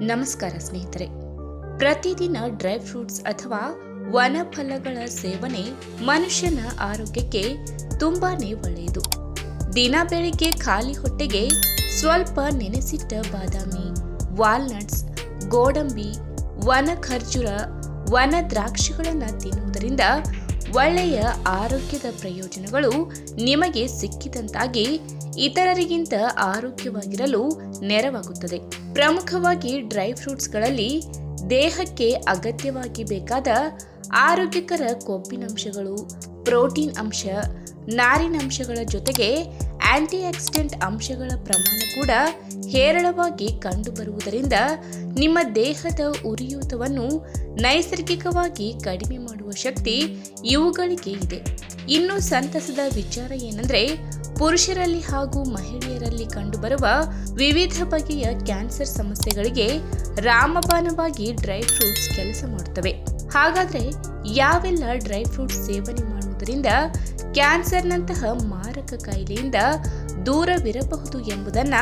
ನಮಸ್ಕಾರ ಸ್ನೇಹಿತರೆ. ಪ್ರತಿದಿನ ಡ್ರೈ ಫ್ರೂಟ್ಸ್ ಅಥವಾ ವನಫಲಗಳ ಸೇವನೆ ಮನುಷ್ಯನ ಆರೋಗ್ಯಕ್ಕೆ ತುಂಬಾನೇ ಒಳ್ಳೆಯದು. ದಿನ ಬೆಳಿಗ್ಗೆ ಖಾಲಿ ಹೊಟ್ಟೆಗೆ ಸ್ವಲ್ಪ ನೆನೆಸಿಟ್ಟ ಬಾದಾಮಿ, ವಾಲ್ನಟ್ಸ್, ಗೋಡಂಬಿ, ವನ ಖರ್ಜೂರ, ವನ ದ್ರಾಕ್ಷಿಗಳನ್ನು ತಿನ್ನುವುದರಿಂದ ಒಳ್ಳೆಯ ಆರೋಗ್ಯದ ಪ್ರಯೋಜನಗಳು ನಿಮಗೆ ಸಿಕ್ಕಿದಂತಾಗಿ ಇತರರಿಗಿಂತ ಆರೋಗ್ಯವಾಗಿರಲು ನೆರವಾಗುತ್ತದೆ. ಪ್ರಮುಖವಾಗಿ ಡ್ರೈ ಫ್ರೂಟ್ಸ್ಗಳಲ್ಲಿ ದೇಹಕ್ಕೆ ಅಗತ್ಯವಾಗಿ ಬೇಕಾದ ಆರೋಗ್ಯಕರ ಕೊಬ್ಬಿನಂಶಗಳು, ಪ್ರೋಟೀನ್ ಅಂಶ, ನಾರಿನಂಶಗಳ ಜೊತೆಗೆ ಆಂಟಿ ಆಕ್ಸಿಡೆಂಟ್ ಅಂಶಗಳ ಪ್ರಮಾಣ ಕೂಡ ಹೇರಳವಾಗಿ ಕಂಡುಬರುವುದರಿಂದ ನಿಮ್ಮ ದೇಹದ ಉರಿಯೂತವನ್ನು ನೈಸರ್ಗಿಕವಾಗಿ ಕಡಿಮೆ ಮಾಡುವ ಶಕ್ತಿ ಇವುಗಳಿಗೆ ಇದೆ. ಇನ್ನು ಸಂತಸದ ವಿಚಾರ ಏನಂದ್ರೆ, ಪುರುಷರಲ್ಲಿ ಹಾಗೂ ಮಹಿಳೆಯರಲ್ಲಿ ಕಂಡುಬರುವ ವಿವಿಧ ಬಗೆಯ ಕ್ಯಾನ್ಸರ್ ಸಮಸ್ಯೆಗಳಿಗೆ ರಾಮಬಾಣವಾಗಿ ಡ್ರೈ ಫ್ರೂಟ್ಸ್ ಕೆಲಸ ಮಾಡುತ್ತವೆ. ಹಾಗಾದ್ರೆ ಯಾವೆಲ್ಲ ಡ್ರೈ ಫ್ರೂಟ್ಸ್ ಸೇವನೆ ಮಾಡುವುದರಿಂದ ಕ್ಯಾನ್ಸರ್ನಂತಹ ಮಾರಕ ಕಾಯಿಲೆಯಿಂದ ದೂರವಿರಬಹುದು ಎಂಬುದನ್ನ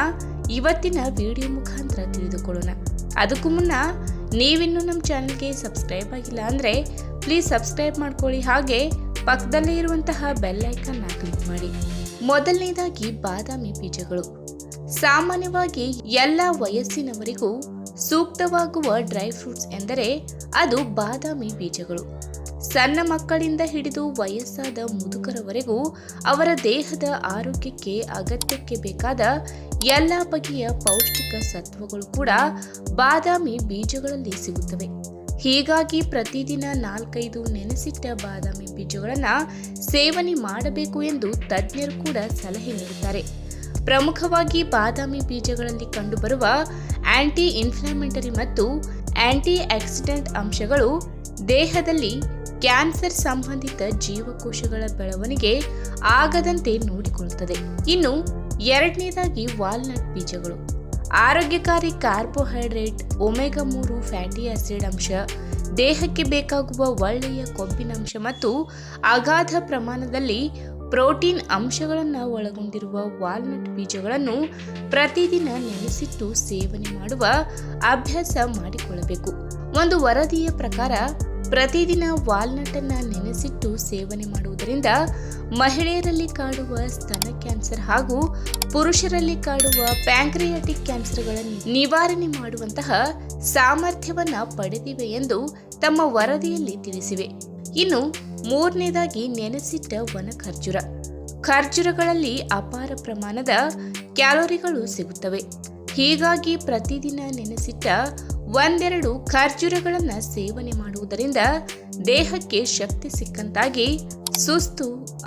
ಇವತ್ತಿನ ವಿಡಿಯೋ ಮುಖಾಂತರ ತಿಳಿದುಕೊಳ್ಳೋಣ. ಅದಕ್ಕೂ ಮುನ್ನ ನೀವಿನ್ನೂ ನಮ್ಮ ಚಾನೆಲ್ಗೆ ಸಬ್ಸ್ಕ್ರೈಬ್ ಆಗಿಲ್ಲ ಅಂದ್ರೆ ಪ್ಲೀಸ್ ಸಬ್ಸ್ಕ್ರೈಬ್ ಮಾಡ್ಕೊಳ್ಳಿ, ಹಾಗೆ ಪಕ್ಕದಲ್ಲೇ ಇರುವಂತಹ ಬೆಲ್ ಐಕಾನ್ ಕ್ಲಿಕ್ ಮಾಡಿ. ಮೊದಲನೇದಾಗಿ ಬಾದಾಮಿ ಬೀಜಗಳು. ಸಾಮಾನ್ಯವಾಗಿ ಎಲ್ಲ ವಯಸ್ಸಿನವರಿಗೂ ಸೂಕ್ತವಾಗುವ ಡ್ರೈ ಫ್ರೂಟ್ಸ್ ಎಂದರೆ ಅದು ಬಾದಾಮಿ ಬೀಜಗಳು. ಸಣ್ಣ ಮಕ್ಕಳಿಂದ ಹಿಡಿದು ವಯಸ್ಸಾದ ಮುದುಕರವರೆಗೂ ಅವರ ದೇಹದ ಆರೋಗ್ಯಕ್ಕೆ ಅಗತ್ಯಕ್ಕೆ ಬೇಕಾದ ಎಲ್ಲ ಬಗೆಯ ಪೌಷ್ಟಿಕ ಸತ್ವಗಳು ಕೂಡ ಬಾದಾಮಿ ಬೀಜಗಳಲ್ಲಿ ಸಿಗುತ್ತವೆ. ಹೀಗಾಗಿ ಪ್ರತಿದಿನ 4-5 ನೆನೆಸಿಟ್ಟ ಬಾದಾಮಿ ಬೀಜಗಳನ್ನು ಸೇವನೆ ಮಾಡಬೇಕು ಎಂದು ತಜ್ಞರು ಕೂಡ ಸಲಹೆ ನೀಡುತ್ತಾರೆ. ಪ್ರಮುಖವಾಗಿ ಬಾದಾಮಿ ಬೀಜಗಳಲ್ಲಿ ಕಂಡುಬರುವ ಆಂಟಿ ಇನ್ಫ್ಲಾಮೇಟರಿ ಮತ್ತು ಆಂಟಿ ಆಕ್ಸಿಡೆಂಟ್ ಅಂಶಗಳು ದೇಹದಲ್ಲಿ ಕ್ಯಾನ್ಸರ್ ಸಂಬಂಧಿತ ಜೀವಕೋಶಗಳ ಬೆಳವಣಿಗೆ ಆಗದಂತೆ ನೋಡಿಕೊಳ್ಳುತ್ತದೆ. ಇನ್ನು ಎರಡನೇದಾಗಿ ವಾಲ್ನಟ್ ಬೀಜಗಳು. ಆರೋಗ್ಯಕಾರಿ ಕಾರ್ಬೋಹೈಡ್ರೇಟ್, ಒಮೆಗಾ 3 ಫ್ಯಾಟಿ ಆಸಿಡ್ ಅಂಶ, ದೇಹಕ್ಕೆ ಬೇಕಾಗುವ ಒಳ್ಳೆಯ ಕೊಬ್ಬಿನಂಶ ಮತ್ತು ಅಗಾಧ ಪ್ರಮಾಣದಲ್ಲಿ ಪ್ರೋಟೀನ್ ಅಂಶಗಳನ್ನು ಒಳಗೊಂಡಿರುವ ವಾಲ್ನಟ್ ಬೀಜಗಳನ್ನು ಪ್ರತಿದಿನ ನೆನೆಸಿಟ್ಟು ಸೇವನೆ ಮಾಡುವ ಅಭ್ಯಾಸ ಮಾಡಿಕೊಳ್ಳಬೇಕು. ಒಂದು ವರದಿಯ ಪ್ರಕಾರ ಪ್ರತಿದಿನ ವಾಲ್ನಟ್ ಅನ್ನು ನೆನೆಸಿಟ್ಟು ಸೇವನೆ ಮಾಡುವುದರಿಂದ ಮಹಿಳೆಯರಲ್ಲಿ ಕಾಡುವ ಸ್ತನ ಕ್ಯಾನ್ಸರ್ ಹಾಗೂ ಪುರುಷರಲ್ಲಿ ಕಾಡುವ ಪ್ಯಾಂಕ್ರಿಯಾಟಿಕ್ ಕ್ಯಾನ್ಸರ್ಗಳನ್ನು ನಿವಾರಣೆ ಮಾಡುವಂತಹ ಸಾಮರ್ಥ್ಯವನ್ನ ಪಡೆದಿವೆ ಎಂದು ತಮ್ಮ ವರದಿಯಲ್ಲಿ ತಿಳಿಸಿವೆ. ಇನ್ನು ಮೂರನೇದಾಗಿ ನೆನೆಸಿಟ್ಟ ವನ ಖರ್ಜೂರ. ಖರ್ಜೂರಗಳಲ್ಲಿ ಅಪಾರ ಪ್ರಮಾಣದ ಕ್ಯಾಲೋರಿಗಳು ಸಿಗುತ್ತವೆ. ಹೀಗಾಗಿ ಪ್ರತಿದಿನ ನೆನೆಸಿಟ್ಟ 1-2 ಖರ್ಜೂರಗಳನ್ನು ಸೇವನೆ ಮಾಡುವುದರಿಂದ ದೇಹಕ್ಕೆ ಶಕ್ತಿ ಸಿಕ್ಕಂತಾಗಿ ಸುಸ್ತು,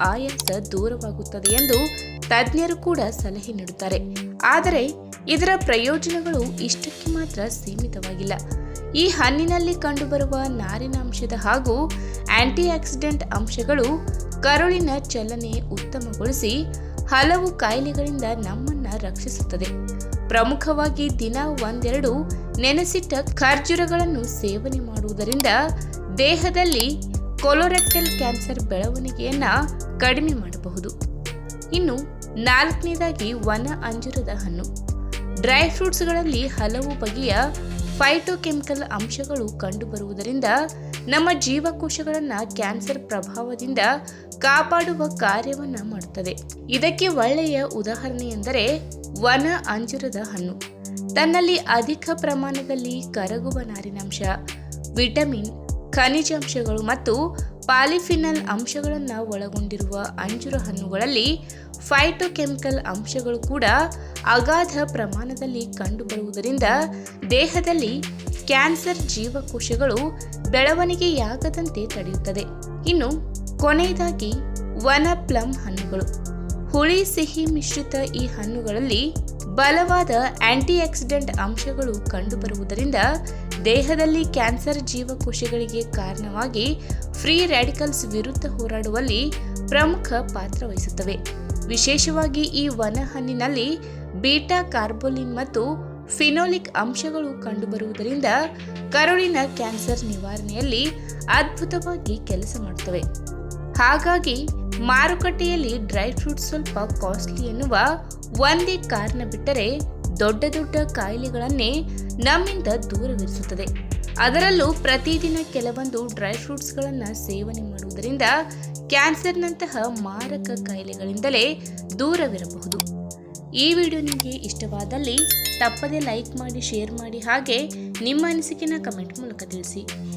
ಆಯಾಸ ದೂರವಾಗುತ್ತದೆ ಎಂದು ತಜ್ಞರು ಕೂಡ ಸಲಹೆ ನೀಡುತ್ತಾರೆ. ಆದರೆ ಇದರ ಪ್ರಯೋಜನಗಳು ಇಷ್ಟಕ್ಕೆ ಮಾತ್ರ ಸೀಮಿತವಾಗಿಲ್ಲ. ಈ ಹಣ್ಣಿನಲ್ಲಿ ಕಂಡುಬರುವ ನಾರಿನಾಂಶದ ಹಾಗೂ ಆಂಟಿ ಆಕ್ಸಿಡೆಂಟ್ ಅಂಶಗಳು ಕರುಳಿನ ಚಲನೆ ಉತ್ತಮಗೊಳಿಸಿ ಹಲವು ಕಾಯಿಲೆಗಳಿಂದ ನಮ್ಮನ್ನ ರಕ್ಷಿಸುತ್ತದೆ. ಪ್ರಮುಖವಾಗಿ ದಿನ 1-2 ನೆನೆಸಿಟ್ಟ ಖರ್ಜೂರಗಳನ್ನು ಸೇವನೆ ಮಾಡುವುದರಿಂದ ದೇಹದಲ್ಲಿ ಕೊಲೊರೆಕ್ಟಲ್ ಕ್ಯಾನ್ಸರ್ ಬೆಳವಣಿಗೆಯನ್ನ ಕಡಿಮೆ ಮಾಡಬಹುದು. ಇನ್ನು 4ನೇದಾಗಿ ವನ ಅಂಜೂರದ ಹಣ್ಣು. ಡ್ರೈ ಫ್ರೂಟ್ಸ್ಗಳಲ್ಲಿ ಹಲವು ಬಗೆಯ ಫೈಟೋಕೆಮಿಕಲ್ ಅಂಶಗಳು ಕಂಡುಬರುವುದರಿಂದ ನಮ್ಮ ಜೀವಕೋಶಗಳನ್ನು ಕ್ಯಾನ್ಸರ್ ಪ್ರಭಾವದಿಂದ ಕಾಪಾಡುವ ಕಾರ್ಯವನ್ನ ಮಾಡುತ್ತದೆ. ಇದಕ್ಕೆ ಒಳ್ಳೆಯ ಉದಾಹರಣೆ ಎಂದರೆ ವನ ಅಂಜೂರದ ಹಣ್ಣು. ತನ್ನಲ್ಲಿ ಅಧಿಕ ಪ್ರಮಾಣದಲ್ಲಿ ಕರಗುವ ನಾರಿನಾಂಶ, ವಿಟಮಿನ್, ಖನಿಜಾಂಶಗಳು ಮತ್ತು ಪಾಲಿಫಿನಲ್ ಅಂಶಗಳನ್ನು ಒಳಗೊಂಡಿರುವ ಅಂಜೂರ ಹಣ್ಣುಗಳಲ್ಲಿ ಫೈಟೋಕೆಮಿಕಲ್ ಅಂಶಗಳು ಕೂಡ ಅಗಾಧ ಪ್ರಮಾಣದಲ್ಲಿ ಕಂಡುಬರುವುದರಿಂದ ದೇಹದಲ್ಲಿ ಕ್ಯಾನ್ಸರ್ ಜೀವಕೋಶಗಳು ಬೆಳವಣಿಗೆಯಾಗದಂತೆ ತಡೆಯುತ್ತದೆ. ಇನ್ನು ಕೊನೆಯದಾಗಿ ವನ ಪ್ಲಮ್ ಹಣ್ಣುಗಳು. ಹುಳಿ ಸಿಹಿ ಮಿಶ್ರಿತ ಈ ಹಣ್ಣುಗಳಲ್ಲಿ ಬಲವಾದ ಆಂಟಿ ಆಕ್ಸಿಡೆಂಟ್ ಅಂಶಗಳು ಕಂಡುಬರುವುದರಿಂದ ದೇಹದಲ್ಲಿ ಕ್ಯಾನ್ಸರ್ ಜೀವಕೋಶಗಳಿಗೆ ಕಾರಣವಾಗಿ ಫ್ರೀ ರ್ಯಾಡಿಕಲ್ಸ್ ವಿರುದ್ಧ ಹೋರಾಡುವಲ್ಲಿ ಪ್ರಮುಖ ಪಾತ್ರ ವಹಿಸುತ್ತವೆ. ವಿಶೇಷವಾಗಿ ಈ ವನ ಹಣ್ಣಿನಲ್ಲಿ ಬೀಟಾ ಕಾರ್ಬೋಲಿನ್ ಮತ್ತು ಫಿನೋಲಿಕ್ ಅಂಶಗಳು ಕಂಡುಬರುವುದರಿಂದ ಕರುಳಿನ ಕ್ಯಾನ್ಸರ್ ನಿವಾರಣೆಯಲ್ಲಿ ಅದ್ಭುತವಾಗಿ ಕೆಲಸ ಮಾಡುತ್ತವೆ. ಹಾಗಾಗಿ ಮಾರುಕಟ್ಟೆಯಲ್ಲಿ ಡ್ರೈ ಫ್ರೂಟ್ಸ್ ಸ್ವಲ್ಪ ಕಾಸ್ಟ್ಲಿ ಎನ್ನುವ ಒಂದೇ ಕಾರಣ ಬಿಟ್ಟರೆ ದೊಡ್ಡ ದೊಡ್ಡ ಕಾಯಿಲೆಗಳನ್ನೇ ನಮ್ಮಿಂದ ದೂರವಿರಿಸುತ್ತದೆ. ಅದರಲ್ಲೂ ಪ್ರತಿದಿನ ಕೆಲವೊಂದು ಡ್ರೈ ಫ್ರೂಟ್ಸ್ಗಳನ್ನು ಸೇವನೆ ಮಾಡುವುದರಿಂದ ಕ್ಯಾನ್ಸರ್ನಂತಹ ಮಾರಕ ಕಾಯಿಲೆಗಳಿಂದಲೇ ದೂರವಿರಬಹುದು. ಈ ವಿಡಿಯೋ ನಿಮಗೆ ಇಷ್ಟವಾದಲ್ಲಿ ತಪ್ಪದೇ ಲೈಕ್ ಮಾಡಿ, ಶೇರ್ ಮಾಡಿ, ಹಾಗೆ ನಿಮ್ಮ ಅನಿಸಿಕೆನ ಕಮೆಂಟ್ ಮೂಲಕ ತಿಳಿಸಿ.